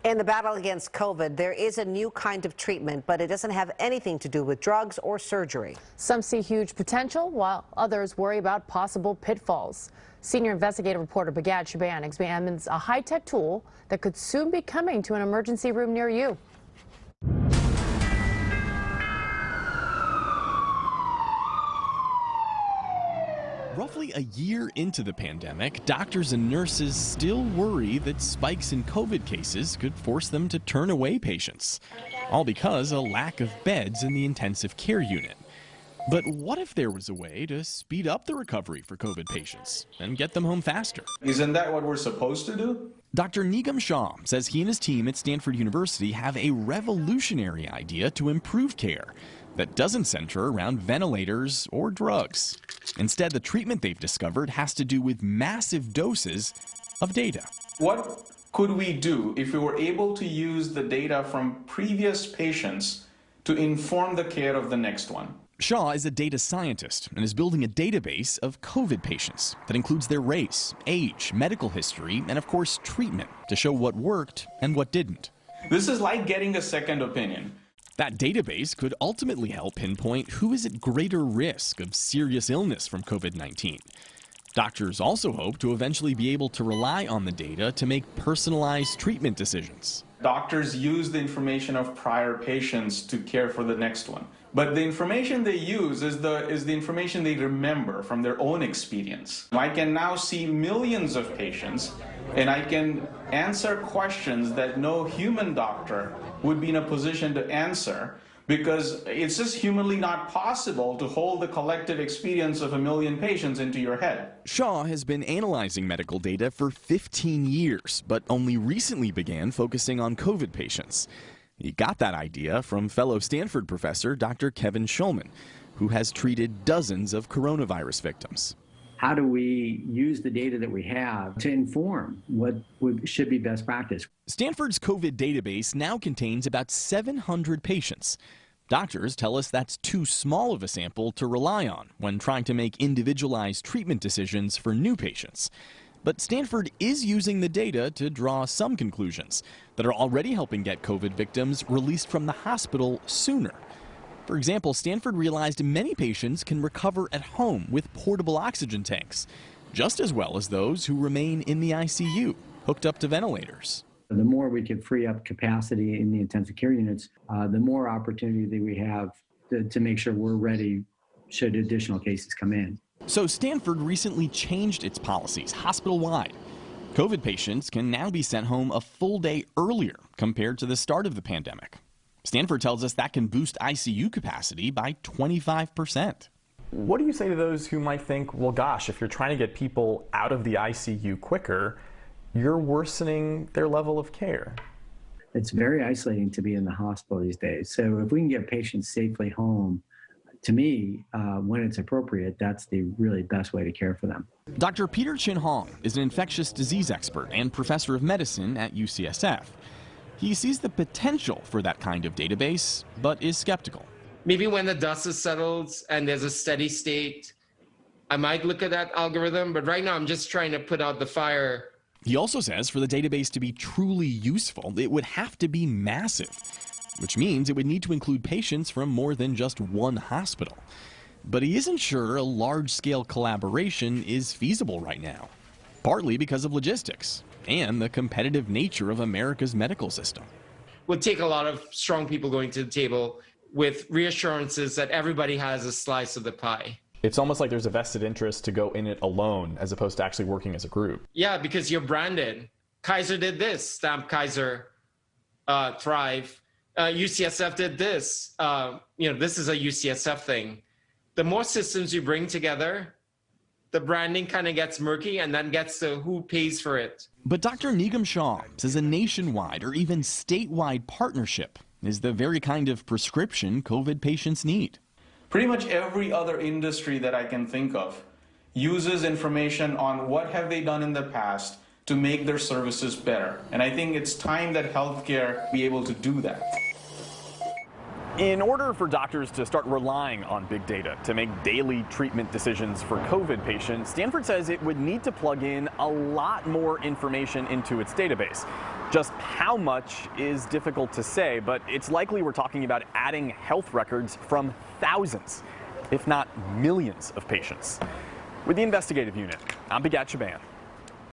In the battle against COVID, there is a new kind of treatment, but it doesn't have anything to do with drugs or surgery. Some see huge potential, while others worry about possible pitfalls. Senior investigative reporter Bigad Shaban examines a high-tech tool that could soon be coming to an emergency room near you. Roughly a year into the pandemic, doctors and nurses still worry that spikes in COVID cases could force them to turn away patients, all because of a lack of beds in the intensive care unit. But what if there was a way to speed up the recovery for COVID patients and get them home faster? Isn't that what we're supposed to do? Dr. Nigam Shah says he and his team at Stanford University have a revolutionary idea to improve care that doesn't center around ventilators or drugs. Instead, the treatment they've discovered has to do with massive doses of data. What could we do if we were able to use the data from previous patients to inform the care of the next one? Shaw is a data scientist and is building a database of COVID patients that includes their race, age, medical history, and of course treatment to show what worked and what didn't. This is like getting a second opinion. That database could ultimately help pinpoint who is at greater risk of serious illness from COVID-19. Doctors also hope to eventually be able to rely on the data to make personalized treatment decisions. Doctors use the information of prior patients to care for the next one. But the information they use is the information they remember from their own experience. I can now see millions of patients, and I can answer questions that no human doctor would be in a position to answer, because it's just humanly not possible to hold the collective experience of a million patients into your head. Shaw has been analyzing medical data for 15 years, but only recently began focusing on COVID patients. He got that idea from fellow Stanford professor Dr. Kevin Shulman, who has treated dozens of coronavirus victims. How do we use the data that we have to inform what should be best practice? Stanford's COVID database now contains about 700 patients. Doctors tell us that's too small of a sample to rely on when trying to make individualized treatment decisions for new patients. But Stanford is using the data to draw some conclusions that are already helping get COVID victims released from the hospital sooner. For example, Stanford realized many patients can recover at home with portable oxygen tanks, just as well as those who remain in the ICU, hooked up to ventilators. The more we can free up capacity in the intensive care units, the more opportunity that we have to make sure we're ready should additional cases come in. So Stanford recently changed its policies hospital-wide. COVID patients can now be sent home a full day earlier compared to the start of the pandemic. Stanford tells us that can boost ICU capacity by 25%. What do you say to those who might think, well, gosh, if you're trying to get people out of the ICU quicker, you're worsening their level of care? It's very isolating to be in the hospital these days. So if we can get patients safely home, to me, when it's appropriate, that's the really best way to care for them. Dr. Peter Chin Hong is an infectious disease expert and professor of medicine at UCSF. He sees the potential for that kind of database, but is skeptical. Maybe when the dust is settled and there's a steady state, I might look at that algorithm, but right now I'm just trying to put out the fire. He also says for the database to be truly useful, it would have to be massive, which means it would need to include patients from more than just one hospital. But he isn't sure a large-scale collaboration is feasible right now, partly because of logistics and the competitive nature of America's medical system. It would take a lot of strong people going to the table with reassurances that everybody has a slice of the pie. It's almost like there's a vested interest to go in it alone as opposed to actually working as a group. Yeah, because you're branded. Kaiser did this, Stamp Kaiser, Thrive. UCSF did this. This is a UCSF thing. The more systems you bring together, the branding kind of gets murky and then gets to who pays for it. But Dr. Nigam Shah says a nationwide or even statewide partnership is the very kind of prescription COVID patients need. Pretty much every other industry that I can think of uses information on what have they done in the past to make their services better. And I think it's time that healthcare be able to do that. In order for doctors to start relying on big data to make daily treatment decisions for COVID patients, Stanford says it would need to plug in a lot more information into its database. Just how much is difficult to say, but it's likely we're talking about adding health records from thousands, if not millions, of patients. With the investigative unit, I'm Bigad Shaban.